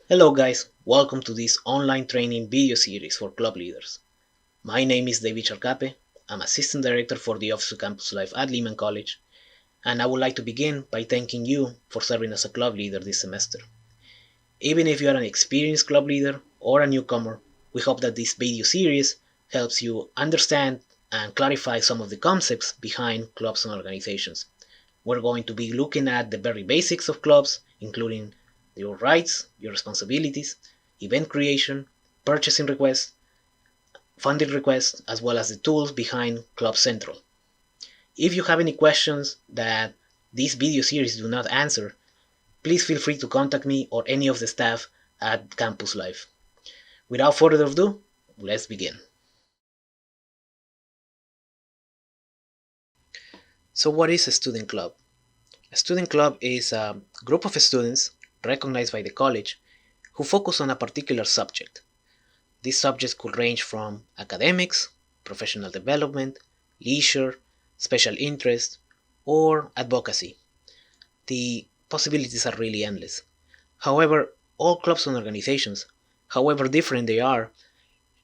Hello guys, welcome to this online training video series for club leaders. My name is David Charcape. I'm Assistant Director for the Office of Campus Life at Lehman College, and I would like to begin by thanking you for serving as a club leader this semester. Even if you are an experienced club leader or a newcomer, we hope that this video series helps you understand and clarify some of the concepts behind clubs and organizations. We're going to be looking at the very basics of clubs, including your rights, your responsibilities, event creation, purchasing requests, funding requests, as well as the tools behind Club Central. If you have any questions that this video series do not answer, please feel free to contact me or any of the staff at Campus Life. Without further ado, let's begin. So what is a student club? A student club is a group of students recognized by the college who focus on a particular subject. These subjects could range from academics, professional development, leisure, special interest, or advocacy. The possibilities are really endless. However, all clubs and organizations, however different they are,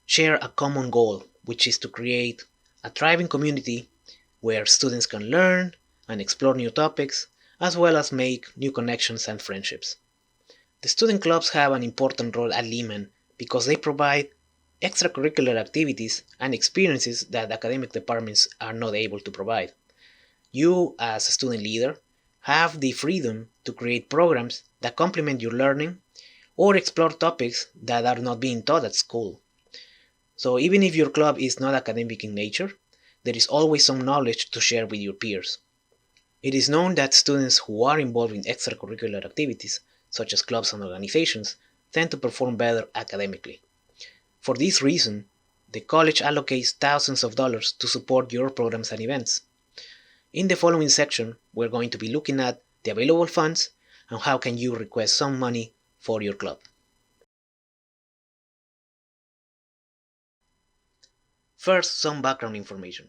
share a common goal, which is to create a thriving community where students can learn and explore new topics, as well as make new connections and friendships. The student clubs have an important role at Lehman because they provide extracurricular activities and experiences that academic departments are not able to provide. You, as a student leader, have the freedom to create programs that complement your learning or explore topics that are not being taught at school. So, even if your club is not academic in nature, there is always some knowledge to share with your peers. It is known that students who are involved in extracurricular activities, such as clubs and organizations, tend to perform better academically. For this reason, the college allocates thousands of dollars to support your programs and events. In the following section, we're going to be looking at the available funds and how can you request some money for your club. First, some background information.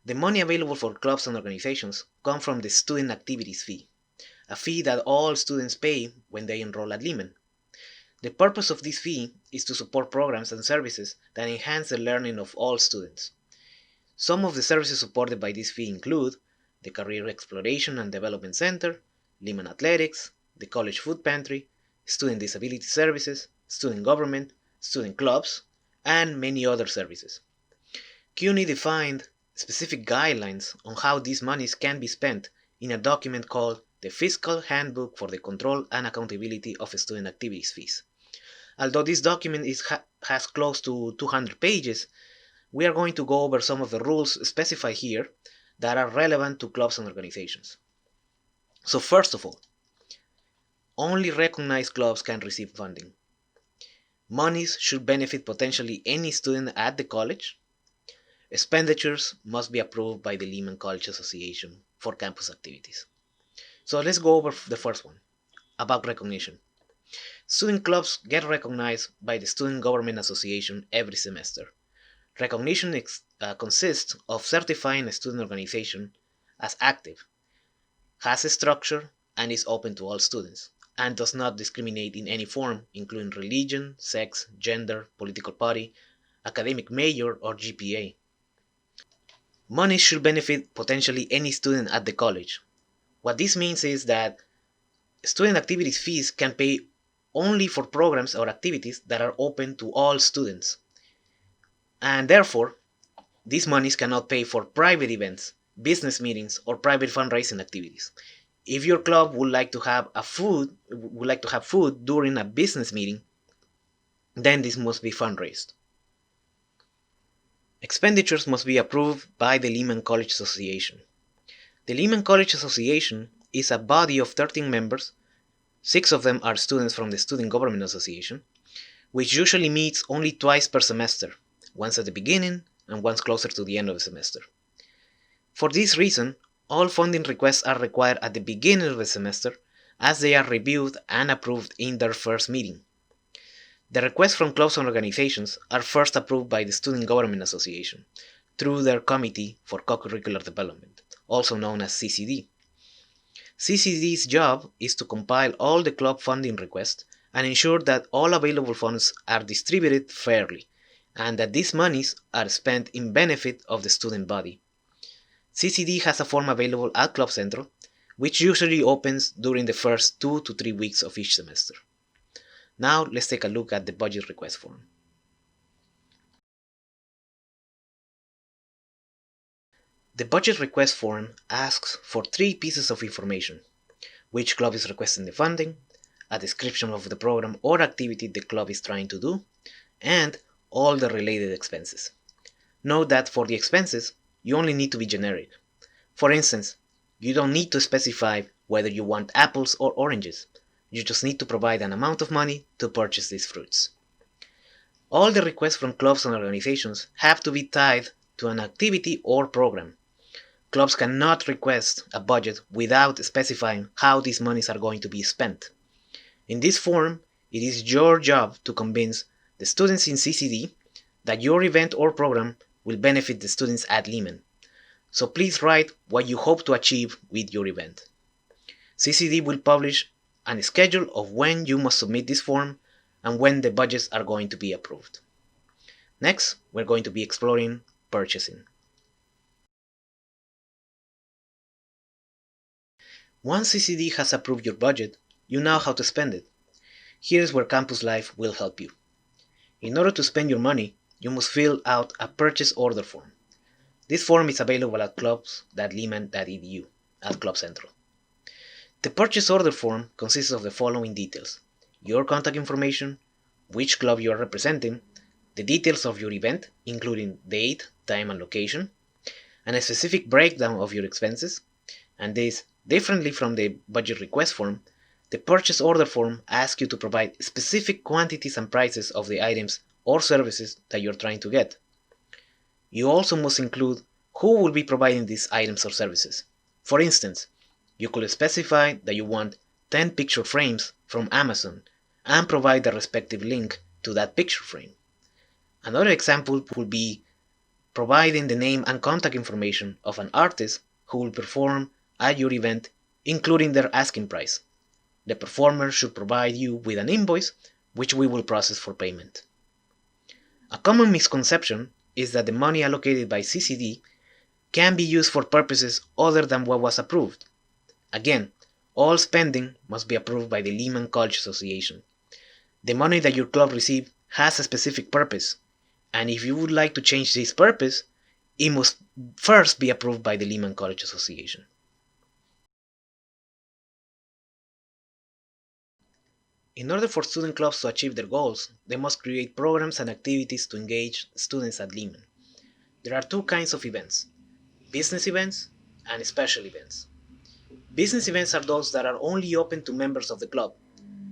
The money available for clubs and organizations comes from the student activities fee, a fee that all students pay when they enroll at Lehman. The purpose of this fee is to support programs and services that enhance the learning of all students. Some of the services supported by this fee include the Career Exploration and Development Center, Lehman Athletics, the College Food Pantry, Student Disability Services, Student Government, Student Clubs, and many other services. CUNY defined specific guidelines on how these monies can be spent in a document called the Fiscal Handbook for the Control and Accountability of Student Activities Fees. Although this document has close to 200 pages, we are going to go over some of the rules specified here that are relevant to clubs and organizations. So first of all, only recognized clubs can receive funding. Monies should benefit potentially any student at the college. Expenditures must be approved by the Lehman College Association for campus activities. So let's go over the first one, about recognition. Student clubs get recognized by the Student Government Association every semester. Recognition consists of certifying a student organization as active, has a structure, and is open to all students, and does not discriminate in any form, including religion, sex, gender, political party, academic major, or GPA. Money should benefit potentially any student at the college. What this means is that student activities fees can pay only for programs or activities that are open to all students. And therefore, these monies cannot pay for private events, business meetings, or private fundraising activities. If your club would like to have food during a business meeting, then this must be fundraised. Expenditures must be approved by the Lehman College Association. The Lehman College Association is a body of 13 members. 6 of them are students from the Student Government Association, which usually meets only twice per semester, once at the beginning and once closer to the end of the semester. For this reason, all funding requests are required at the beginning of the semester as they are reviewed and approved in their first meeting. The requests from clubs and organizations are first approved by the Student Government Association through their Committee for Co-Curricular Development, also known as CCD. CCD's job is to compile all the club funding requests and ensure that all available funds are distributed fairly and that these monies are spent in benefit of the student body. CCD has a form available at Club Centro, which usually opens during the first 2 to 3 weeks of each semester. Now let's take a look at the budget request form. The budget request form asks for 3 pieces of information: which club is requesting the funding, a description of the program or activity the club is trying to do, and all the related expenses. Note that for the expenses, you only need to be generic. For instance, you don't need to specify whether you want apples or oranges. You just need to provide an amount of money to purchase these fruits. All the requests from clubs and organizations have to be tied to an activity or program. Clubs cannot request a budget without specifying how these monies are going to be spent. In this form, it is your job to convince the students in CCD that your event or program will benefit the students at Lehman. So please write what you hope to achieve with your event. CCD will publish a schedule of when you must submit this form and when the budgets are going to be approved. Next, we're going to be exploring purchasing. Once CCD has approved your budget, you know how to spend it. Here's where Campus Life will help you. In order to spend your money, you must fill out a purchase order form. This form is available at clubs.lehman.edu at Club Central. The purchase order form consists of the following details: your contact information, which club you are representing, the details of your event, including date, time, and location, and a specific breakdown of your expenses. And this, differently from the budget request form, the purchase order form asks you to provide specific quantities and prices of the items or services that you're trying to get. You also must include who will be providing these items or services. For instance, you could specify that you want 10 picture frames from Amazon and provide the respective link to that picture frame. Another example would be providing the name and contact information of an artist who will perform at your event, including their asking price. The performer should provide you with an invoice, which we will process for payment. A common misconception is that the money allocated by CCD can be used for purposes other than what was approved. Again, all spending must be approved by the Lehman College Association. The money that your club receives has a specific purpose, and if you would like to change this purpose, it must first be approved by the Lehman College Association. In order for student clubs to achieve their goals, they must create programs and activities to engage students at Lehman. There are 2 kinds of events: business events and special events. Business events are those that are only open to members of the club,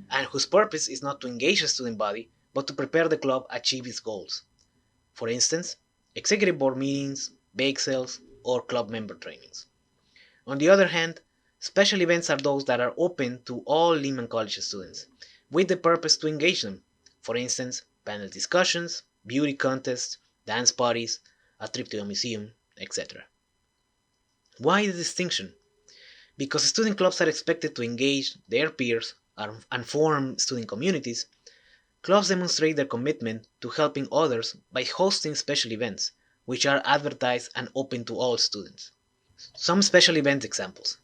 and whose purpose is not to engage the student body, but to prepare the club achieve its goals. For instance, executive board meetings, bake sales, or club member trainings. On the other hand, special events are those that are open to all Lehman College students, with the purpose to engage them. For instance, panel discussions, beauty contests, dance parties, a trip to a museum, etc. Why the distinction? Because student clubs are expected to engage their peers and form student communities, clubs demonstrate their commitment to helping others by hosting special events, which are advertised and open to all students. Some special event examples.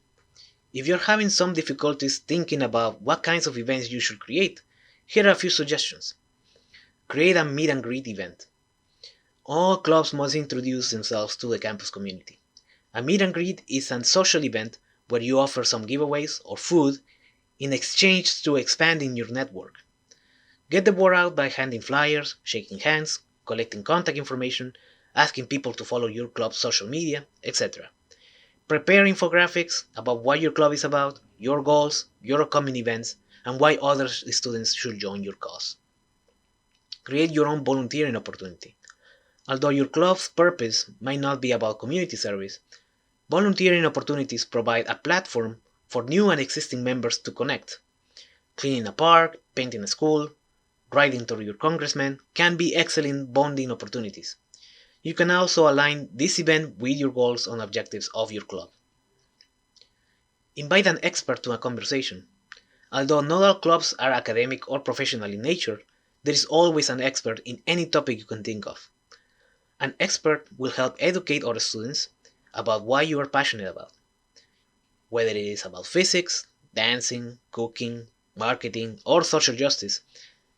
If you're having some difficulties thinking about what kinds of events you should create, here are a few suggestions. Create a meet and greet event. All clubs must introduce themselves to the campus community. A meet and greet is a social event where you offer some giveaways or food in exchange to expanding your network. Get the word out by handing flyers, shaking hands, collecting contact information, asking people to follow your club's social media, etc. Prepare infographics about what your club is about, your goals, your upcoming events, and why other students should join your cause. Create your own volunteering opportunity. Although your club's purpose might not be about community service, volunteering opportunities provide a platform for new and existing members to connect. Cleaning a park, painting a school, writing to your congressman can be excellent bonding opportunities. You can also align this event with your goals and objectives of your club. Invite an expert to a conversation. Although not all clubs are academic or professional in nature, there is always an expert in any topic you can think of. An expert will help educate our students about what you are passionate about, whether it is about physics, dancing, cooking, marketing, or social justice.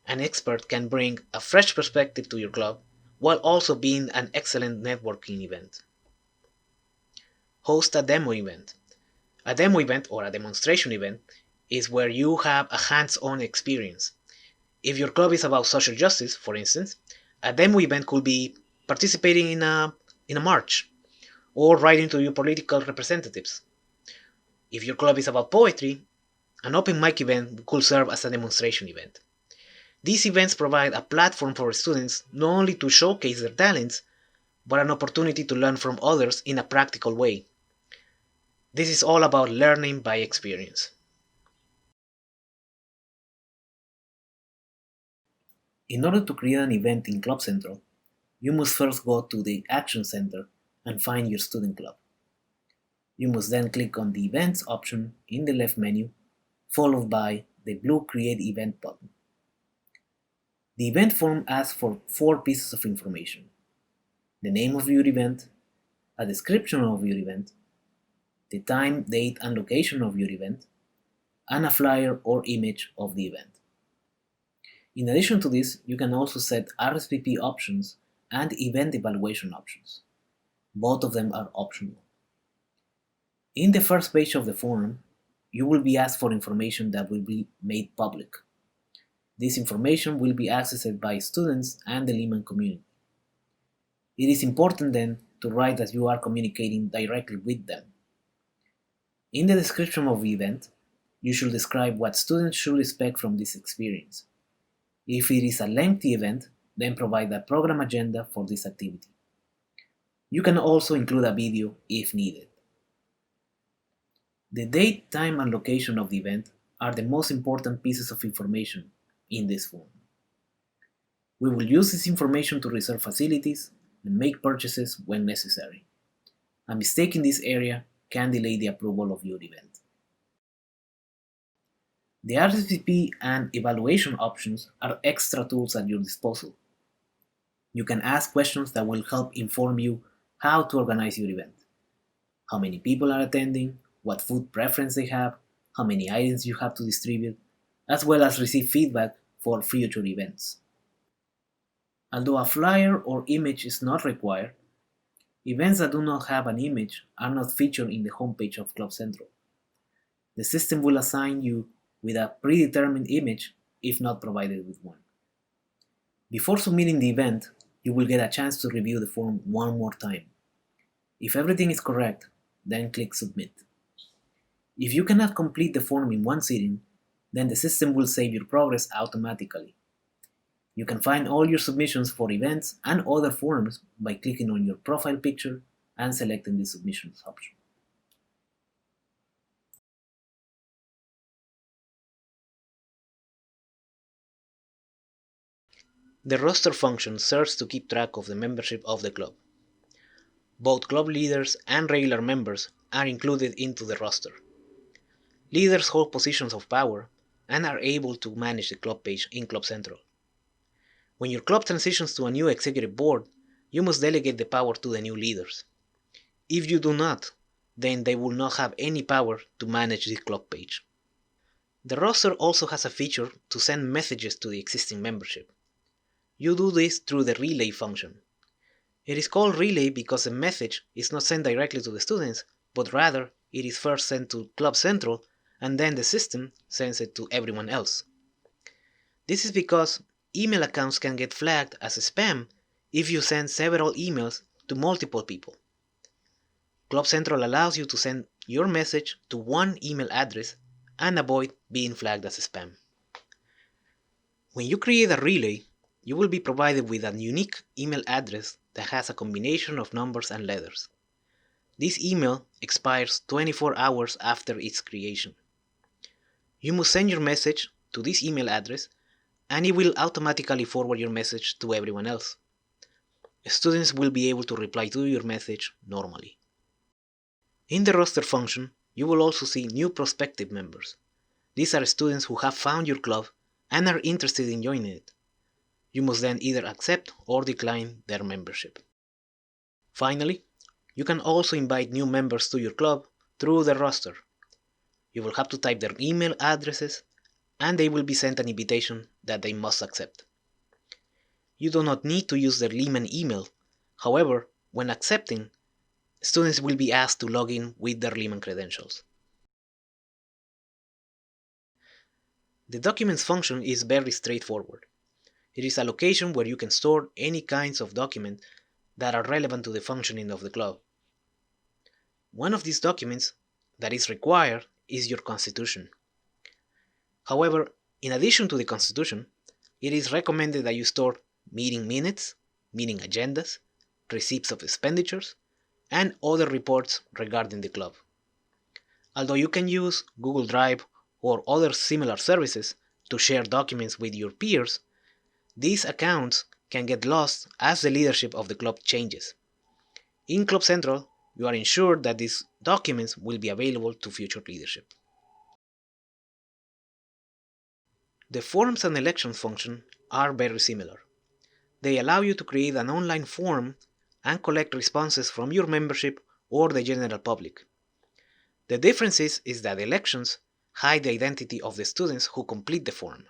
An expert can bring a fresh perspective to your club while also being an excellent networking event. Host a demo event. A demo event or a demonstration event is where you have a hands on experience. If your club is about social justice, for instance, a demo event could be participating in a march or writing to your political representatives. If your club is about poetry, an open mic event could serve as a demonstration event. These events provide a platform for students not only to showcase their talents, but an opportunity to learn from others in a practical way. This is all about learning by experience. In order to create an event in Club Central, you must first go to the Action Center and find your student club. You must then click on the Events option in the left menu, followed by the blue Create Event button. The event form asks for 4 pieces of information: the name of your event, a description of your event, the time, date, and location of your event, and a flyer or image of the event. In addition to this, you can also set RSVP options and event evaluation options. Both of them are optional. In the first page of the form, you will be asked for information that will be made public. This information will be accessed by students and the Lehman community. It is important then to write that you are communicating directly with them. In the description of the event, you should describe what students should expect from this experience. If it is a lengthy event, then provide a program agenda for this activity. You can also include a video if needed. The date, time, and location of the event are the most important pieces of information in this form. We will use this information to reserve facilities and make purchases when necessary. A mistake in this area can delay the approval of your event. The RSVP and evaluation options are extra tools at your disposal. You can ask questions that will help inform you how to organize your event. How many people are attending, what food preference they have, how many items you have to distribute, as well as receive feedback for future events. Although a flyer or image is not required, events that do not have an image are not featured in the homepage of Club Central. The system will assign you with a predetermined image if not provided with one. Before submitting the event, you will get a chance to review the form one more time. If everything is correct, then click Submit. If you cannot complete the form in one sitting, then the system will save your progress automatically. You can find all your submissions for events and other forms by clicking on your profile picture and selecting the Submissions option. The roster function serves to keep track of the membership of the club. Both club leaders and regular members are included into the roster. Leaders hold positions of power and are able to manage the club page in Club Central. When your club transitions to a new executive board, you must delegate the power to the new leaders. If you do not, then they will not have any power to manage the club page. The roster also has a feature to send messages to the existing membership. You do this through the relay function. It is called relay because the message is not sent directly to the students, but rather it is first sent to Club Central and then the system sends it to everyone else. This is because email accounts can get flagged as spam if you send several emails to multiple people. Club Central allows you to send your message to one email address and avoid being flagged as spam. When you create a relay, you will be provided with a unique email address that has a combination of numbers and letters. This email expires 24 hours after its creation. You must send your message to this email address and it will automatically forward your message to everyone else. Students will be able to reply to your message normally. In the roster function, you will also see new prospective members. These are students who have found your club and are interested in joining it. You must then either accept or decline their membership. Finally, you can also invite new members to your club through the roster. You will have to type their email addresses and they will be sent an invitation that they must accept. You do not need to use their Lehman email. However, when accepting, students will be asked to log in with their Lehman credentials. The documents function is very straightforward. It is a location where you can store any kinds of documents that are relevant to the functioning of the club. One of these documents that is required is your constitution. However, in addition to the constitution, it is recommended that you store meeting minutes, meeting agendas, receipts of expenditures, and other reports regarding the club. Although you can use Google Drive or other similar services to share documents with your peers, these accounts can get lost as the leadership of the club changes. In Club Central, you are ensured that these documents will be available to future leadership. The forms and elections function are very similar. They allow you to create an online form and collect responses from your membership or the general public. The difference is that elections hide the identity of the students who complete the form.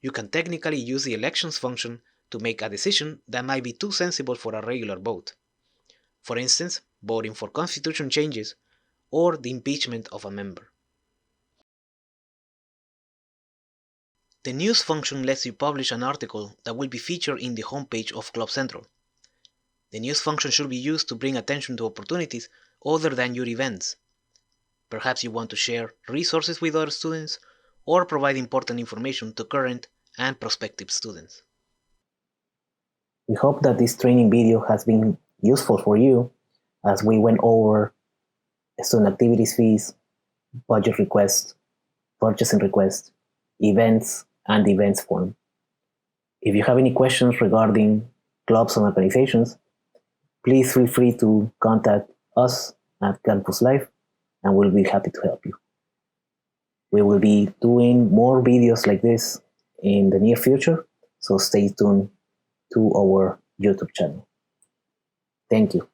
You can technically use the elections function to make a decision that might be too sensible for a regular vote. For instance, voting for constitution changes or the impeachment of a member. The news function lets you publish an article that will be featured in the homepage of Club Central. The news function should be used to bring attention to opportunities other than your events. Perhaps you want to share resources with other students or provide important information to current and prospective students. We hope that this training video has been useful for you as we went over student activities fees, budget requests, purchasing requests, events, and events form. If you have any questions regarding clubs and organizations, please feel free to contact us at Campus Life and we'll be happy to help you. We will be doing more videos like this in the near future, so stay tuned to our YouTube channel. Thank you.